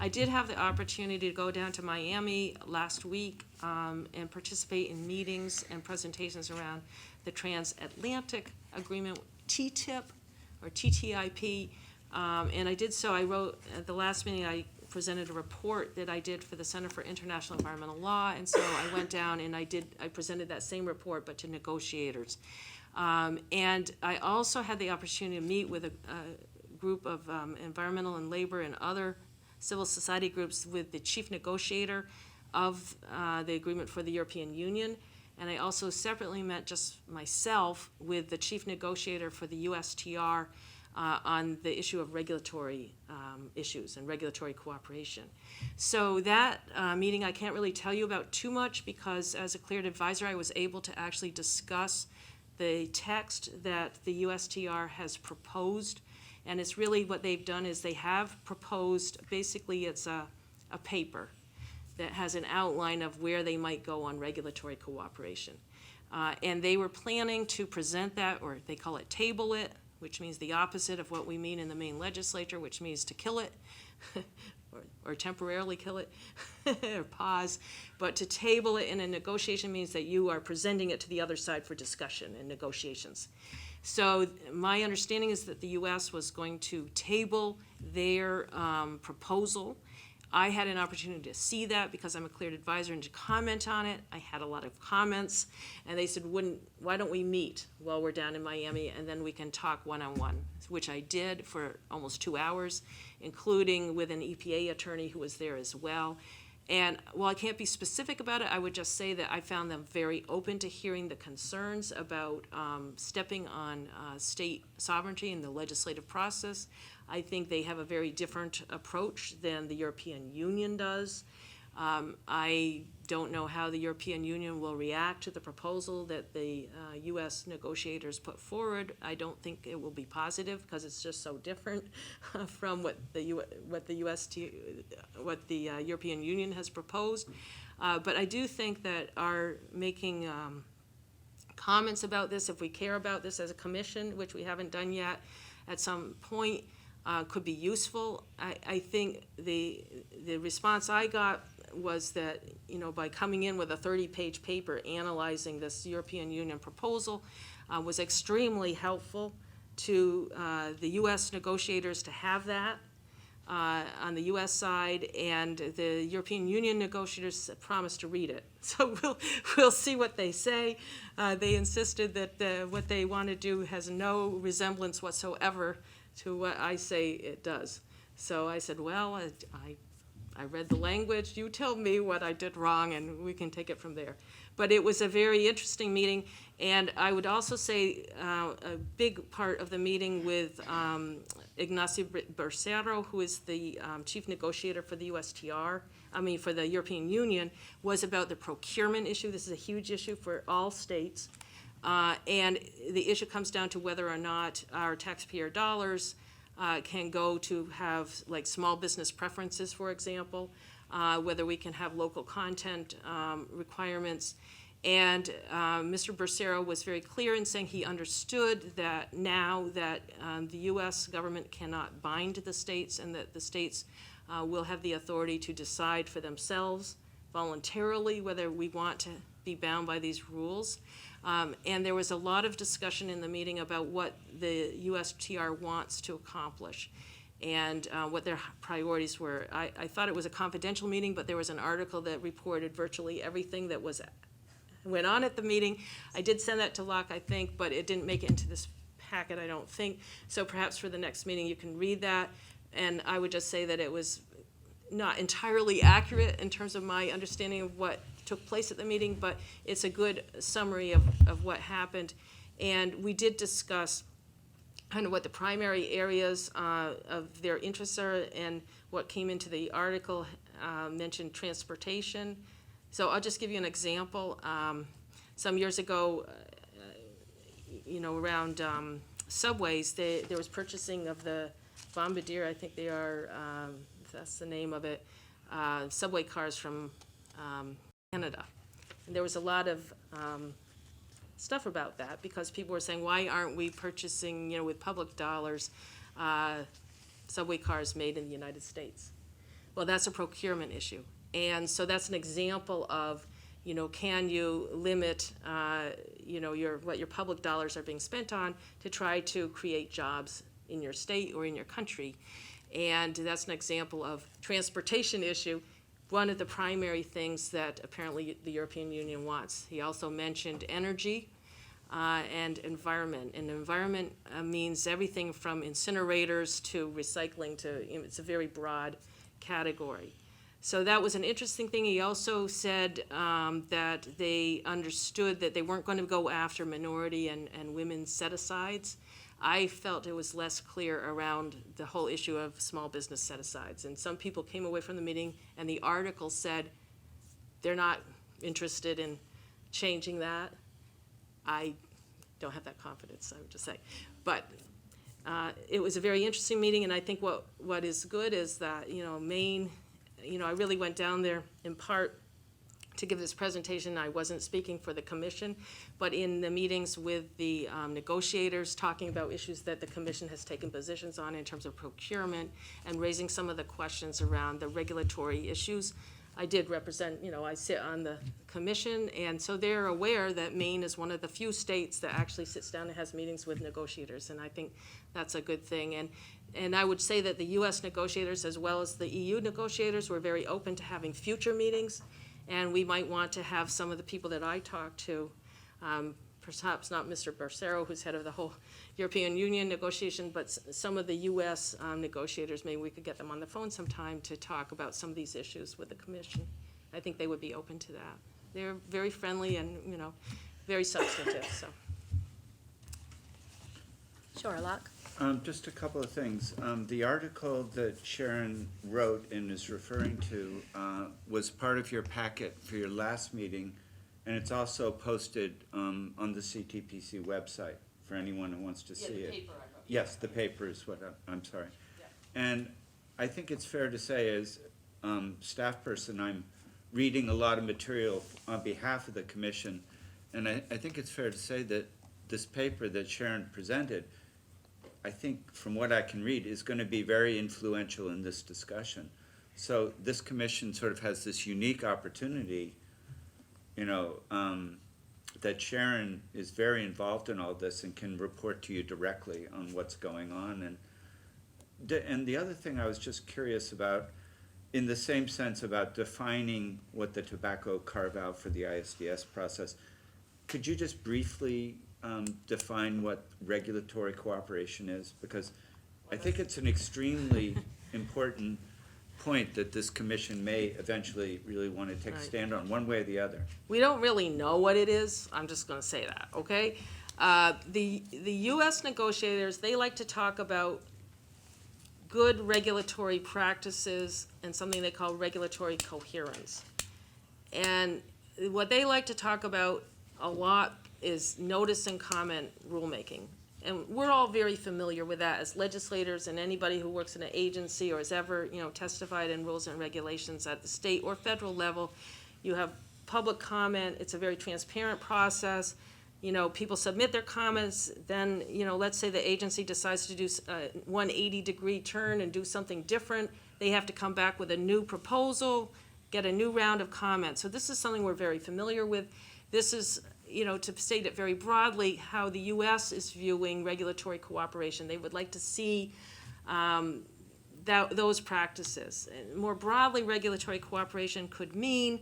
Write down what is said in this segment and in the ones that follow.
I did have the opportunity to go down to Miami last week and participate in meetings and presentations around the Transatlantic Agreement, TTIP or TTIP, and I did so. I wrote at the last meeting, I presented a report that I did for the Center for International Environmental Law, and so I went down and I presented that same report, but to negotiators. And I also had the opportunity to meet with a group of environmental and labor and other civil society groups with the chief negotiator of the agreement for the European Union. And I also separately met just myself with the chief negotiator for the USTR on the issue of regulatory issues and regulatory cooperation. So that meeting I can't really tell you about too much because as a cleared advisor I was able to actually discuss the text that the USTR has proposed. And it's really what they've done is they have proposed, basically it's a paper that has an outline of where they might go on regulatory cooperation. And they were planning to present that, or they call it table it, which means the opposite of what we mean in the Maine legislature, which means to kill it, or temporarily kill it, or pause. But to table it in a negotiation means that you are presenting it to the other side for discussion and negotiations. So my understanding is that the U.S. was going to table their proposal. I had an opportunity to see that because I'm a cleared advisor and to comment on it. I had a lot of comments, and they said, why don't we meet while we're down in Miami, and then we can talk one-on-one, which I did for almost 2 hours, including with an EPA attorney who was there as well. And while I can't be specific about it, I would just say that I found them very open to hearing the concerns about stepping on state sovereignty in the legislative process. I think they have a very different approach than the European Union does. I don't know how the European Union will react to the proposal that the U.S. negotiators put forward. I don't think it will be positive because it's just so different from what the European Union has proposed. But I do think that our making comments about this, if we care about this as a commission, which we haven't done yet, at some point could be useful. I think the response I got was that, by coming in with a 30-page paper analyzing this European Union proposal was extremely helpful to the U.S. negotiators to have that on the U.S. side, and the European Union negotiators promised to read it. So we'll see what they say. They insisted that what they want to do has no resemblance whatsoever to what I say it does. So I said, well, I read the language, you tell me what I did wrong, and we can take it from there. But it was a very interesting meeting, and I would also say a big part of the meeting with Ignacio Bercero, who is the chief negotiator for the for the European Union, was about the procurement issue. This is a huge issue for all states. And the issue comes down to whether or not our taxpayer dollars can go to have like small business preferences, for example, whether we can have local content requirements. And Mr. Bercero was very clear in saying he understood that now that the U.S. government cannot bind the states and that the states will have the authority to decide for themselves voluntarily whether we want to be bound by these rules. And there was a lot of discussion in the meeting about what the USTR wants to accomplish and what their priorities were. I thought it was a confidential meeting, but there was an article that reported virtually everything that went on at the meeting. I did send that to Locke, I think, but it didn't make it into this packet, I don't think. So perhaps for the next meeting you can read that. And I would just say that it was not entirely accurate in terms of my understanding of what took place at the meeting, but it's a good summary of what happened. And we did discuss kind of what the primary areas of their interests are, and what came into the article mentioned transportation. So I'll just give you an example. Some years ago, around subways, there was purchasing of the Bombardier, I think they are, that's the name of it, subway cars from Canada. And there was a lot of stuff about that because people were saying, why aren't we purchasing, with public dollars, subway cars made in the United States? Well, that's a procurement issue. And so that's an example of, can you limit, what your public dollars are being spent on to try to create jobs in your state or in your country. And that's an example of transportation issue, one of the primary things that apparently the European Union wants. He also mentioned energy and environment. And environment means everything from incinerators to recycling it's a very broad category. So that was an interesting thing. He also said that they understood that they weren't going to go after minority and women's set-asides. I felt it was less clear around the whole issue of small business set-asides. And some people came away from the meeting and the article said they're not interested in changing that. I don't have that confidence, I would just say. But it was a very interesting meeting, and I think what is good is that, Maine, I really went down there in part to give this presentation. I wasn't speaking for the commission, but in the meetings with the negotiators, talking about issues that the commission has taken positions on in terms of procurement and raising some of the questions around the regulatory issues. I did represent, I sit on the commission, and so they're aware that Maine is one of the few states that actually sits down and has meetings with negotiators, and I think that's a good thing. And I would say that the U.S. negotiators as well as the EU negotiators were very open to having future meetings, and we might want to have some of the people that I talked to, perhaps not Mr. Barcero, who's head of the whole European Union negotiation, but some of the U.S. Negotiators, maybe we could get them on the phone sometime to talk about some of these issues with the Commission. I think they would be open to that. They're very friendly and, very substantive, so. Sure, Locke. Just a couple of things. The article that Sharon wrote and is referring to was part of your packet for your last meeting, and it's also posted on the CTPC website for anyone who wants to see it. Paper I wrote. Yes, the paper is what I'm sorry. Yeah. And I think it's fair to say, as staff person, I'm reading a lot of material on behalf of the commission, and I think it's fair to say that this paper that Sharon presented, I think from what I can read, is going to be very influential in this discussion. So this commission sort of has this unique opportunity, that Sharon is very involved in all this and can report to you directly on what's going on. And the other thing I was just curious about, in the same sense about defining what the tobacco carve-out for the ISDS process, could you just briefly define what regulatory cooperation is? Because I think it's an extremely important point that this commission may eventually really want to take a stand on, one way or the other. We don't really know what it is. I'm just going to say that, okay? The U.S. negotiators, they like to talk about good regulatory practices and something they call regulatory coherence. And what they like to talk about a lot is notice and comment rulemaking. And we're all very familiar with that as legislators, and anybody who works in an agency or has ever, testified in rules and regulations at the state or federal level. You have public comment. It's a very transparent process. People submit their comments, then, let's say the agency decides to do a 180-degree turn and do something different. They have to come back with a new proposal, get a new round of comments. So this is something we're very familiar with. This is, to state it very broadly, how the U.S. is viewing regulatory cooperation. They would like to see those practices. And more broadly, regulatory cooperation could mean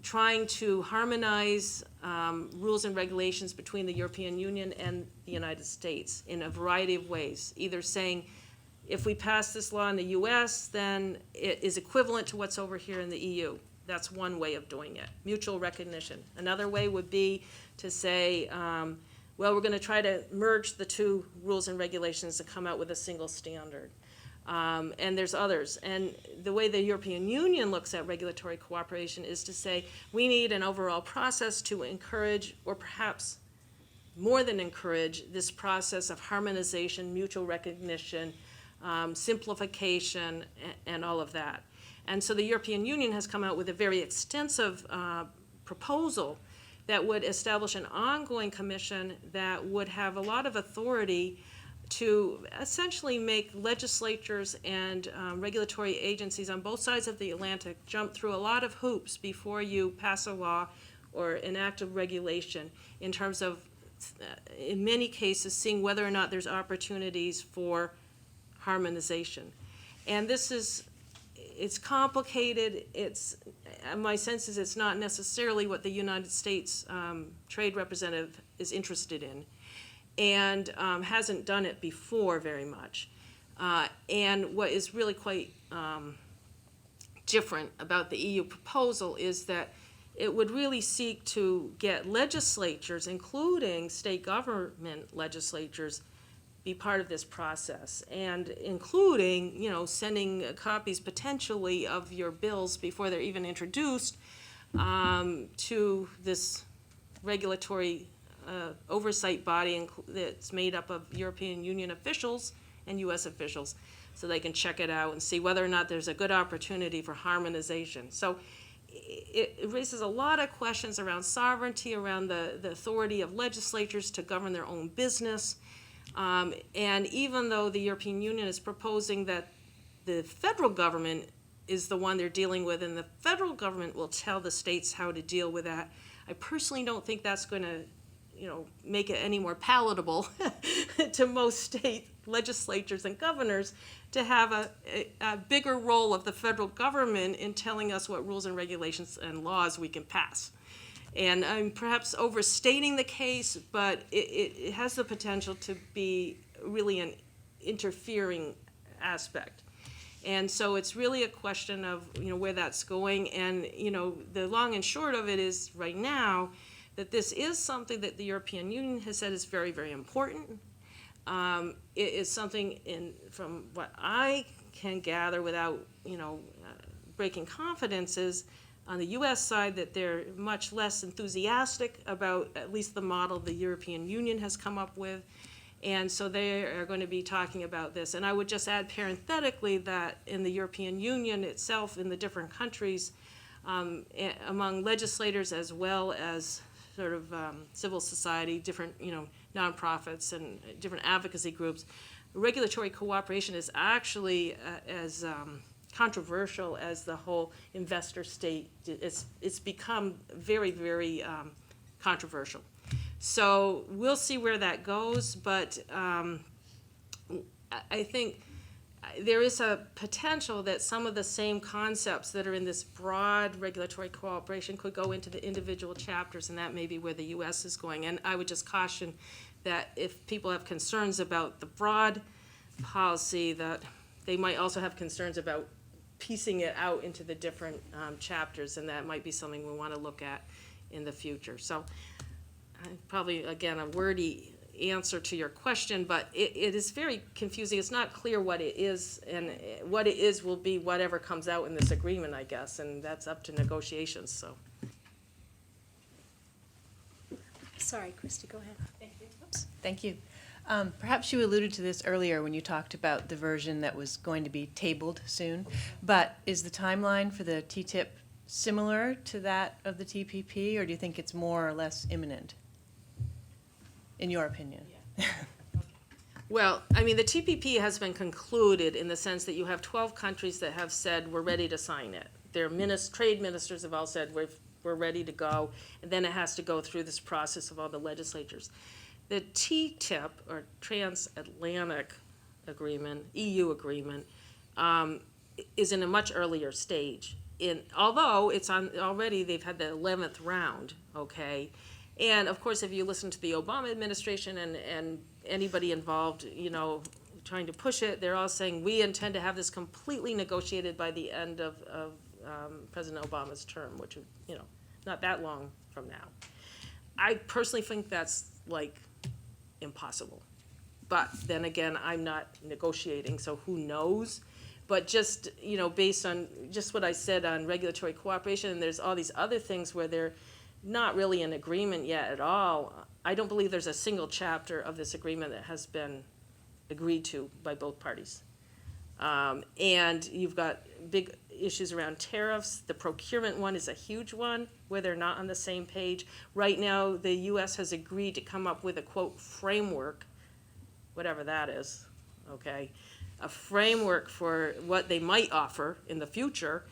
trying to harmonize rules and regulations between the European Union and the United States in a variety of ways, either saying, if we pass this law in the U.S., then it is equivalent to what's over here in the EU. That's one way of doing it, mutual recognition. Another way would be to say, well, we're going to try to merge the two rules and regulations to come out with a single standard. And there's others. And the way the European Union looks at regulatory cooperation is to say, we need an overall process to encourage, or perhaps more than encourage, this process of harmonization, mutual recognition, simplification, and all of that. And so the European Union has come out with a very extensive proposal that would establish an ongoing commission that would have a lot of authority to essentially make legislatures and regulatory agencies on both sides of the Atlantic jump through a lot of hoops before you pass a law or enact a regulation, in terms of, in many cases, seeing whether or not there's opportunities for harmonization. And this is, it's complicated. It's, my sense is it's not necessarily what the United States Trade Representative is interested in, and hasn't done it before very much. And what is really quite different about the EU proposal is that it would really seek to get legislatures, including state government legislatures, be part of this process, and including, you know, sending copies potentially of your bills before they're even introduced to this regulatory oversight body that's made up of European Union officials and U.S. officials, so they can check it out and see whether or not there's a good opportunity for harmonization. So it raises a lot of questions around sovereignty, around the authority of legislatures to govern their own business. And even though the European Union is proposing that the federal government is the one they're dealing with, and the federal government will tell the states how to deal with that, I personally don't think that's going to, you know, make it any more palatable to most state legislatures and governors to have a bigger role of the federal government in telling us what rules and regulations and laws we can pass. And I'm perhaps overstating the case, but it has the potential to be really an interfering aspect. And so it's really a question of, you know, where that's going. And, you know, the long and short of it is right now that this is something that the European Union has said is very, very important. It is something, from what I can gather without, you know, breaking confidences, on the U.S. side, that they're much less enthusiastic about at least the model the European Union has come up with. And so they are going to be talking about this. And I would just add parenthetically that in the European Union itself, in the different countries, among legislators as well as sort of civil society, different, you know, nonprofits and different advocacy groups, regulatory cooperation is actually as controversial as the whole investor state. It's become very, very controversial. So we'll see where that goes, but I think there is a potential that some of the same concepts that are in this broad regulatory cooperation could go into the individual chapters, and that may be where the U.S. is going. And I would just caution that if people have concerns about the broad policy, that they might also have concerns about piecing it out into the different chapters, and that might be something we want to look at in the future. So probably, again, a wordy answer to your question, but it is very confusing. It's not clear what it is, and what it is will be whatever comes out in this agreement, I guess, and that's up to negotiations. So. Sorry, Christy, go ahead. Thank you. Oops. Thank you. Perhaps you alluded to this earlier when you talked about the version that was going to be tabled soon, but is the timeline for the TTIP similar to that of the TPP, or do you think it's more or less imminent, in your opinion? Yeah. Well, I mean, the TPP has been concluded in the sense that you have 12 countries that have said we're ready to sign it. Their trade ministers have all said we're ready to go, and then it has to go through this process of all the legislatures. The TTIP, or Transatlantic Agreement, EU agreement, is in a much earlier stage. Although it's already, they've had the 11th round, okay? And of course, if you listen to the Obama administration and anybody involved, you know, trying to push it, they're all saying we intend to have this completely negotiated by the end of President Obama's term, which is, you know, not that long from now. I personally think that's like impossible. But then again, I'm not negotiating, so who knows? But just, you know, based on just what I said on regulatory cooperation, and there's all these other things where they're not really in agreement yet at all. I don't believe there's a single chapter of this agreement that has been agreed to by both parties. And you've got big issues around tariffs. The procurement one is a huge one where they're not on the same page. Right now, the U.S. has agreed to come up with a, quote, framework whatever that is, okay? A framework for what they might offer in the future,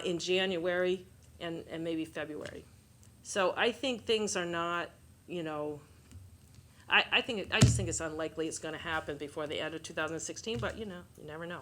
in January and maybe February. So I think things are not, you know, I just think it's unlikely it's gonna happen before the end of 2016, but you know, you never know.